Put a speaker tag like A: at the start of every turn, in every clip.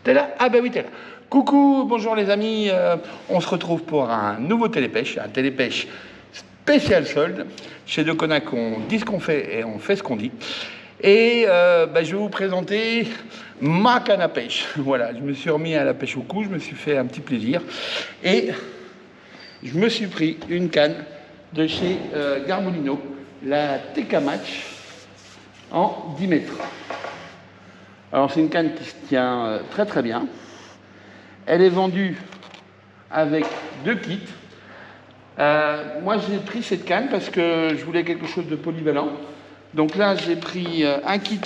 A: T'es là? Ah ben oui, t'es là. Coucou, bonjour les amis. On se retrouve pour un nouveau télépêche, un télépêche spécial solde. Chez Deconac, on dit ce qu'on fait et on fait ce qu'on dit. Et je vais vous présenter ma canne à pêche. Voilà, je me suis remis à la pêche au cou, je me suis fait un petit plaisir. Et je me suis pris une canne de chez Garbolino, la TK Match en 10 mètres. Alors c'est une canne qui se tient très très bien. Elle est vendue avec 2 kits. Moi j'ai pris cette canne parce que je voulais quelque chose de polyvalent. Donc là j'ai pris un kit.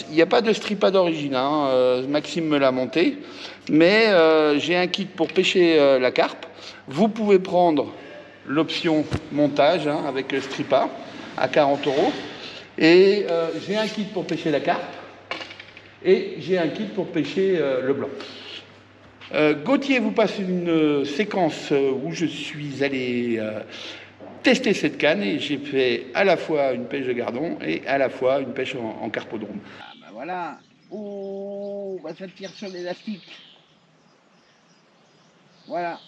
A: Il n'y a pas de stripa d'origine, hein. Maxime me l'a monté. Mais j'ai un kit pour pêcher la carpe. Vous pouvez prendre l'option montage avec le stripa à 40 €. Et j'ai un kit pour pêcher la carpe. Et j'ai un kit pour pêcher le blanc. Gauthier vous passe une séquence où je suis allé tester cette canne et j'ai fait à la fois une pêche de gardon et à la fois une pêche en carpodrome.
B: Ah ben voilà. Oh, bah ça tire sur l'élastique. Voilà.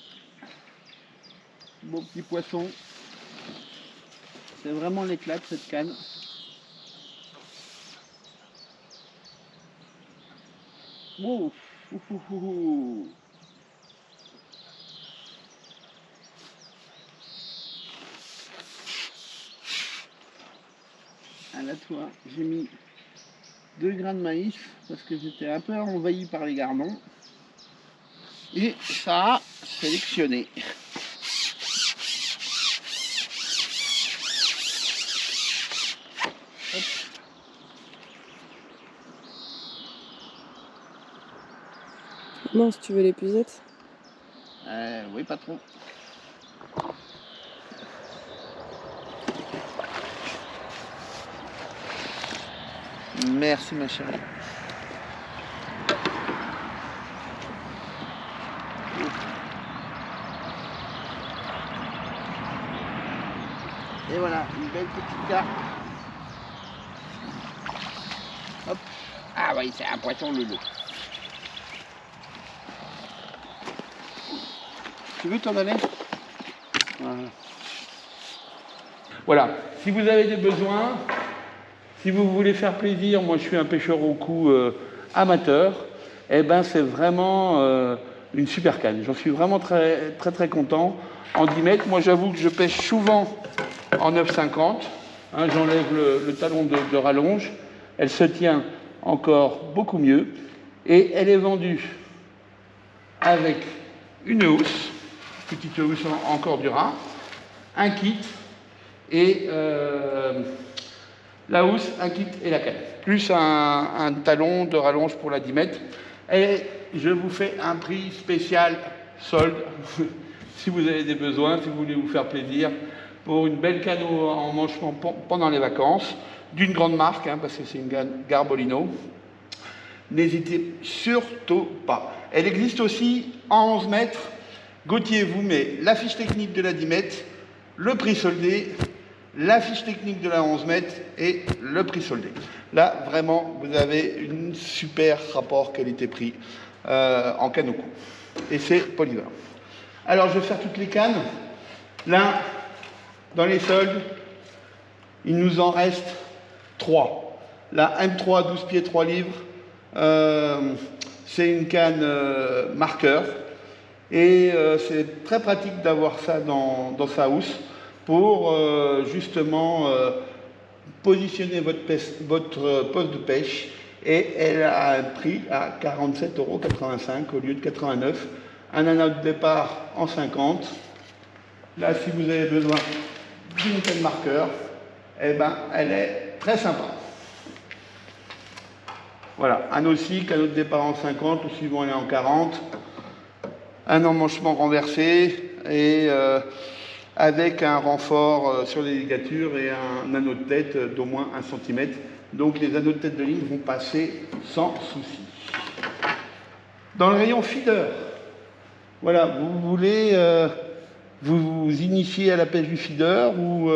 B: Beau petit poisson. C'est vraiment l'éclat de cette canne. Wow. À la toi, j'ai mis 2 grains de maïs parce que j'étais un peu envahi par les gardons. Et ça a sélectionné. Hop.
C: Non, si tu veux l'épuisette.
B: Oui, pas trop. Merci ma chérie. Et voilà, une belle petite carpe. Hop. Ah oui, c'est un poisson loulou. Tu veux t'en aller?
A: Voilà, si vous avez des besoins, si vous voulez faire plaisir, moi je suis un pêcheur au cou amateur, et ben c'est vraiment une super canne. J'en suis vraiment très très très content. En 10 mètres, moi j'avoue que je pêche souvent en 9,50. J'enlève le talon de rallonge. Elle se tient encore beaucoup mieux. Et elle est vendue avec une housse, petite housse en Cordura, un kit et la housse, un kit et la canne. Plus un talon de rallonge pour la 10 mètres. Et je vous fais un prix spécial solde. Si vous avez des besoins, si vous voulez vous faire plaisir, pour une belle canne en manchement pendant les vacances, d'une grande marque, parce que c'est une Garbolino. N'hésitez surtout pas. Elle existe aussi en 11 mètres. Gauthier vous met la fiche technique de la 10 mètres, le prix soldé, la fiche technique de la 11 mètres et le prix soldé. Là, vraiment, vous avez un super rapport qualité-prix en canne au cou. Et c'est polyvalent. Alors, je vais faire toutes les cannes. Là, dans les soldes, il nous en reste 3. La M3 12 pieds 3 livres, c'est une canne marqueur. Et c'est très pratique d'avoir ça dans sa housse pour justement positionner votre poste de pêche. Et elle a un prix à 47,85 € au lieu de 89 €. Un anneau de départ en 50. Là, si vous avez besoin d'une canne marqueur, eh ben, elle est très sympa. Voilà, un aussi, canot de départ en 50, le suivant est en 40. Un emmanchement renversé et avec un renfort sur les ligatures et un anneau de tête d'au moins 1 cm. Donc les anneaux de tête de ligne vont passer sans souci. Dans le rayon feeder, voilà, vous voulez vous initier à la pêche du feeder ou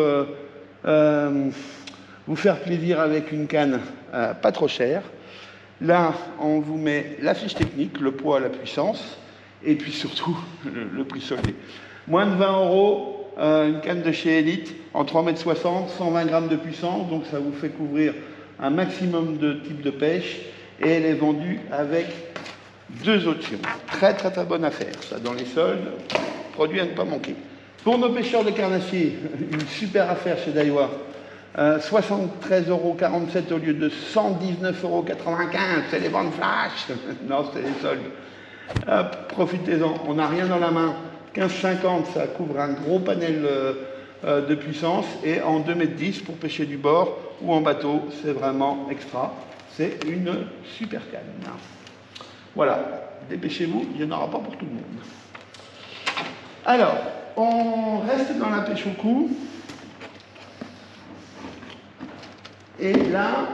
A: vous faire plaisir avec une canne pas trop chère, Là, on vous met la fiche technique, le poids, la puissance, et puis surtout le prix soldé. Moins de 20 euros, une canne de chez Elite en 3,60 m, 120 grammes de puissance, donc ça vous fait couvrir un maximum de types de pêche, et elle est vendue avec 2 options. Très très très bonne affaire, ça dans les soldes, produit à ne pas manquer. Pour nos pêcheurs de carnassiers, une super affaire chez Daiwa. 73,47 € au lieu de 119,95 €. C'est les ventes flash. Non, c'est les soldes. Profitez-en. On n'a rien dans la main. 15,50 €, ça couvre un gros panel de puissance. Et en 2,10 m pour pêcher du bord ou en bateau, c'est vraiment extra. C'est une super canne. Voilà. Dépêchez-vous, il n'y en aura pas pour tout le monde. Alors, on reste dans la pêche au cou. Et là,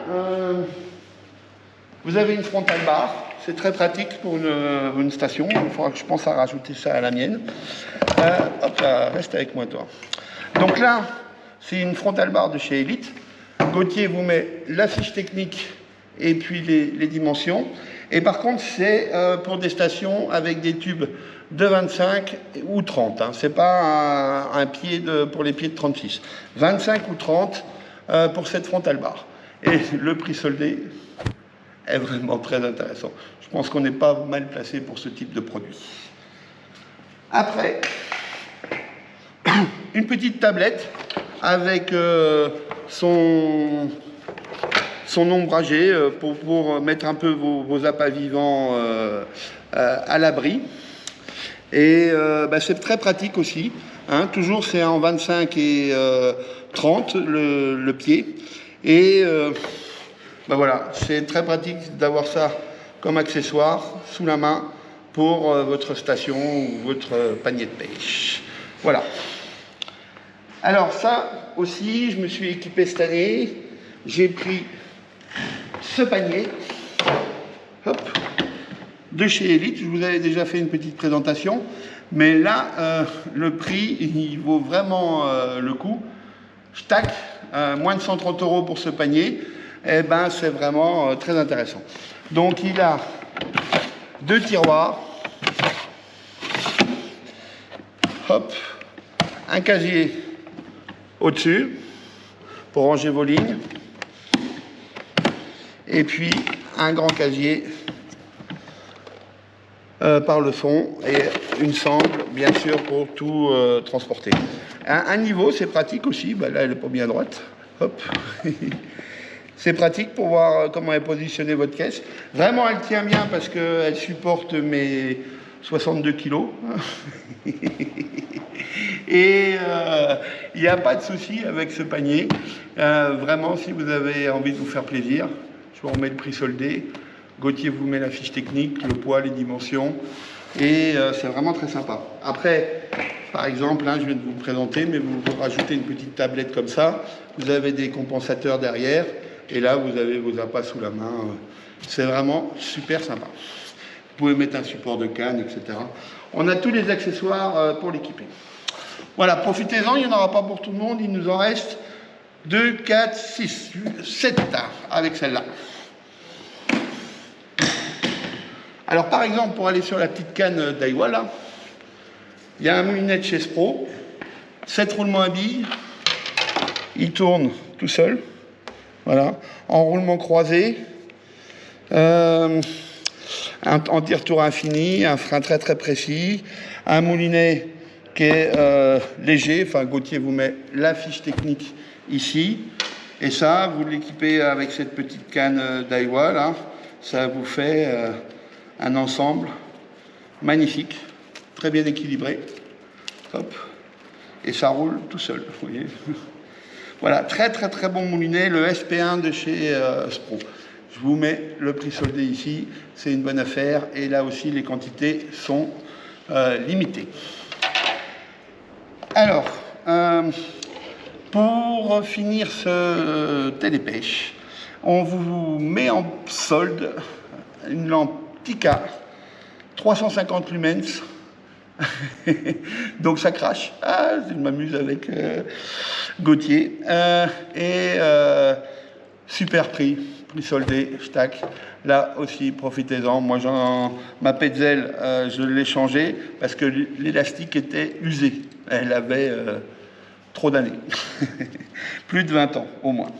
A: vous avez une frontale barre. C'est très pratique pour une station. Il faudra que je pense à rajouter ça à la mienne. Hop là, reste avec moi, toi. Donc là, c'est une frontale barre de chez Elite. Gauthier vous met la fiche technique et puis les dimensions. Et par contre, c'est pour des stations avec des tubes de 25 ou 30. Hein. Ce n'est pas un pied pour les pieds de 36. 25 ou 30 pour cette frontale barre. Et le prix soldé est vraiment très intéressant. Je pense qu'on n'est pas mal placé pour ce type de produit. Après, une petite tablette avec son ombragé pour mettre un peu vos appâts vivants à l'abri. Et c'est très pratique aussi. Hein, toujours c'est en 25 et 30 le pied. Et voilà, c'est très pratique d'avoir ça comme accessoire sous la main pour votre station ou votre panier de pêche. Voilà. Alors ça aussi, je me suis équipé cette année. J'ai pris ce panier, hop, de chez Elite. Je vous avais déjà fait une petite présentation, mais là, le prix, il vaut vraiment le coup. Tac, moins de 130 € pour ce panier. Eh ben, c'est vraiment très intéressant. Donc, il a 2 tiroirs, hop, un casier au-dessus pour ranger vos lignes. Et puis un grand casier par le fond et une sangle, bien sûr, pour tout transporter. Un niveau, c'est pratique aussi. Là, elle n'est pas bien droite. Hop. C'est pratique pour voir comment est positionnée votre caisse. Vraiment, elle tient bien parce qu'elle supporte mes 62 kilos. Et il n'y a pas de souci avec ce panier. Vraiment, si vous avez envie de vous faire plaisir, je vous remets le prix soldé. Gauthier vous met la fiche technique, le poids, les dimensions. Et c'est vraiment très sympa. Après, par exemple, je viens de vous présenter, mais vous rajoutez une petite tablette comme ça. Vous avez des compensateurs derrière. Et là, vous avez vos appâts sous la main. C'est vraiment super sympa. Vous pouvez mettre un support de canne, etc. On a tous les accessoires pour l'équiper. Voilà, profitez-en, il n'y en aura pas pour tout le monde. Il nous en reste 2, 4, 6, 7 avec celle-là. Alors, par exemple, pour aller sur la petite canne Daiwa, là, il y a un moulinet de chez Spro, 7 roulements à billes, il tourne tout seul, voilà, en roulement croisé, en tire-tour infini, un frein très très précis, un moulinet qui est léger, enfin Gauthier vous met la fiche technique ici, et ça, vous l'équipez avec cette petite canne Daiwa, là, ça vous fait un ensemble magnifique, très bien équilibré, hop, et ça roule tout seul, vous voyez. Voilà, très très très bon moulinet, le SP1 de chez Spro. Je vous mets le prix soldé ici, c'est une bonne affaire, et là aussi les quantités sont limitées. Alors, pour finir ce télépêche, on vous met en solde une lampe Tika 350 lumens. Donc ça crache. Je m'amuse avec Gauthier. Super prix prix soldé, tac. Là aussi, profitez-en. Moi, ma Petzl, je l'ai changée parce que l'élastique était usé. Elle avait trop d'années. Plus de 20 ans, au moins.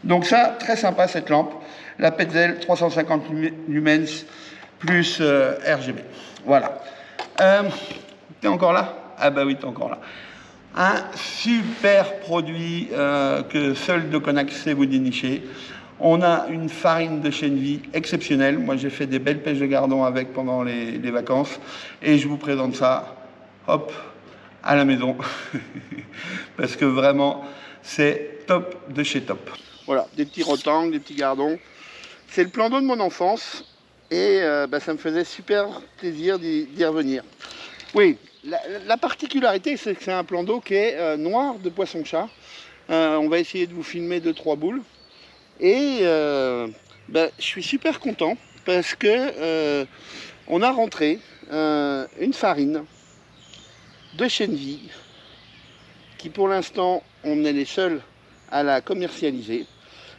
A: Donc ça, très sympa cette lampe. La Petzl 350 lumens plus RGB. Voilà. T'es encore là? Ah bah oui, t'es encore là. Un super produit que seul Deconac sait vous dénicher. On a une farine de chènevis exceptionnelle. Moi, j'ai fait des belles pêches de gardon avec pendant les vacances. Et je vous présente ça, hop, à la maison. Parce que vraiment, c'est top de chez top.
B: Voilà, des petits rotangles, des petits gardons. C'est le plan d'eau de mon enfance. Et ça me faisait super plaisir d'y revenir. Oui, la particularité, c'est que c'est un plan d'eau qui est noir de poisson-chat. On va essayer de vous filmer 2-3 boules. Et je suis super content parce que on a rentré une farine de chènevis qui pour l'instant on est les seuls à la commercialiser.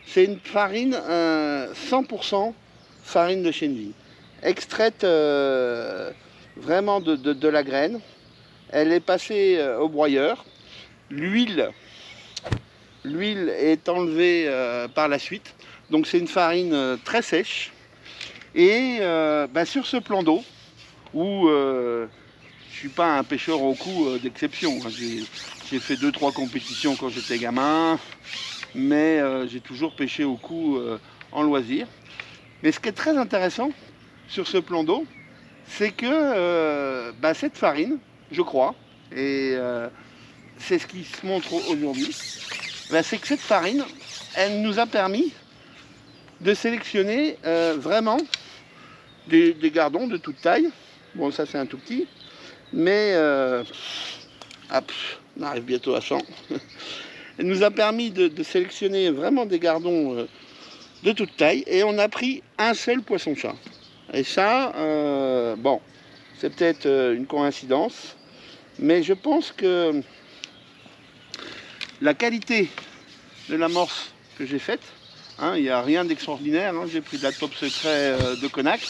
B: C'est une farine 100% farine de chènevis, extraite vraiment de la graine. Elle est passée au broyeur. L'huile est enlevée par la suite. Donc c'est une farine très sèche. Et sur ce plan d'eau, où je ne suis pas un pêcheur au cou d'exception. J'ai fait 2-3 compétitions quand j'étais gamin, mais j'ai toujours pêché au cou en loisir. Mais ce qui est très intéressant sur ce plan d'eau, c'est que cette farine, je crois, et c'est ce qui se montre aujourd'hui, c'est que cette farine, elle nous a permis de sélectionner vraiment des gardons de toute taille. Bon, ça c'est un tout petit, mais on arrive bientôt à 100. Elle nous a permis de sélectionner vraiment des gardons de toute taille, et on a pris un seul poisson-chat. Et ça, c'est peut-être une coïncidence, mais je pense que la qualité de l'amorce que j'ai faite, il n'y a rien d'extraordinaire, j'ai pris de la Top Secret de Conac,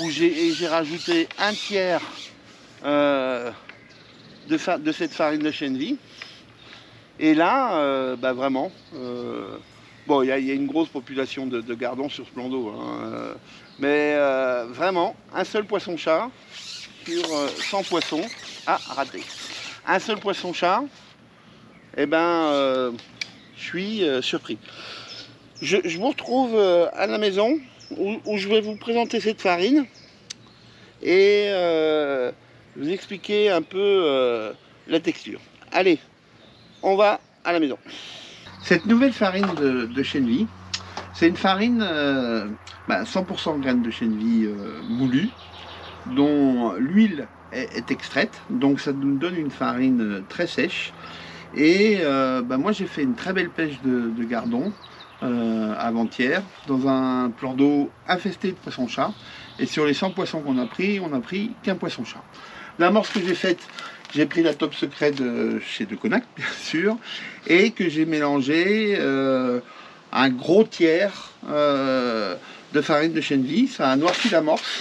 B: où j'ai rajouté un tiers de cette farine de chènevis. Et là, vraiment, il y a une grosse population de gardons sur ce plan d'eau, mais vraiment, un seul poisson-chat sur 100 poissons. Ah, raté. Un seul poisson-chat, je suis surpris. Je vous retrouve à la maison où je vais vous présenter cette farine et vous expliquer un peu la texture. Allez, on va à la maison. Cette nouvelle farine de chènevis, c'est une farine 100% graines de chènevis moulues, dont l'huile est extraite, donc ça nous donne une farine très sèche. Et moi j'ai fait une très belle pêche de gardons avant-hier, dans un plan d'eau infesté de poissons-chat. Et sur les 100 poissons qu'on a pris, on n'a pris qu'un poisson-chat. L'amorce que j'ai faite, j'ai pris la Top Secret de chez Deconac, bien sûr, et que j'ai mélangé un gros tiers de farine de chènevis. Ça a noirci l'amorce.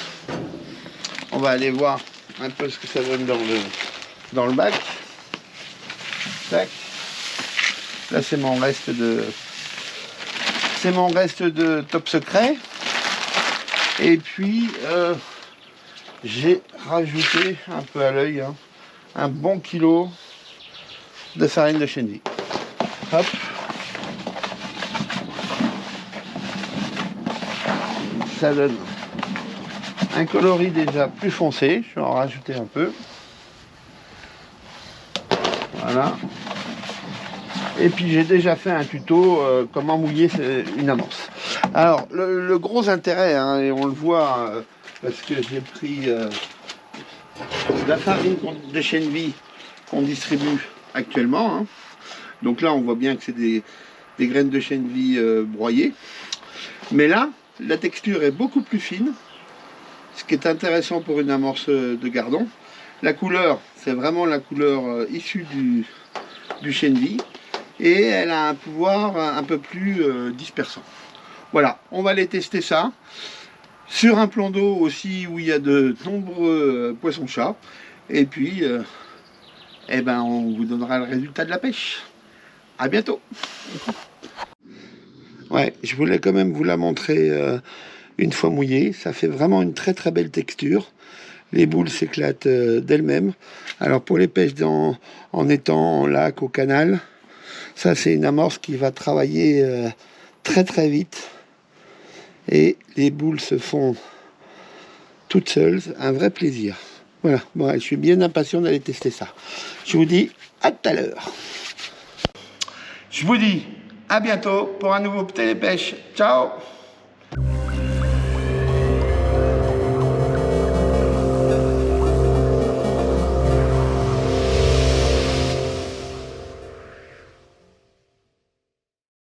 B: On va aller voir un peu ce que ça donne dans le bac. Tac. Là, c'est mon reste de Top Secret. Et puis, j'ai rajouté un peu à l'œil un bon kilo de farine de chènevis. Hop. Ça donne un coloris déjà plus foncé. Je vais en rajouter un peu. Voilà. Et puis j'ai déjà fait un tuto comment mouiller une amorce. Alors le gros intérêt, et on le voit parce que j'ai pris la farine de chènevis qu'on distribue actuellement. Donc là on voit bien que c'est des graines de chènevis broyées. Mais là, la texture est beaucoup plus fine, ce qui est intéressant pour une amorce de gardon. La couleur, c'est vraiment la couleur issue du chènevis. Et elle a un pouvoir un peu plus dispersant. Voilà, on va aller tester ça. Sur un plan d'eau aussi où il y a de nombreux poissons-chats. Et puis, eh ben, on vous donnera le résultat de la pêche. À bientôt. Ouais, je voulais quand même vous la montrer une fois mouillée. Ça fait vraiment une très très belle texture. Les boules s'éclatent d'elles-mêmes. Alors pour les pêches en étang, en lac, au canal, ça c'est une amorce qui va travailler très très vite. Et les boules se font toutes seules. Un vrai plaisir. Voilà, bon, je suis bien impatient d'aller tester ça. Je vous dis à tout à l'heure.
A: Je vous dis à bientôt pour un nouveau télépêche. Ciao!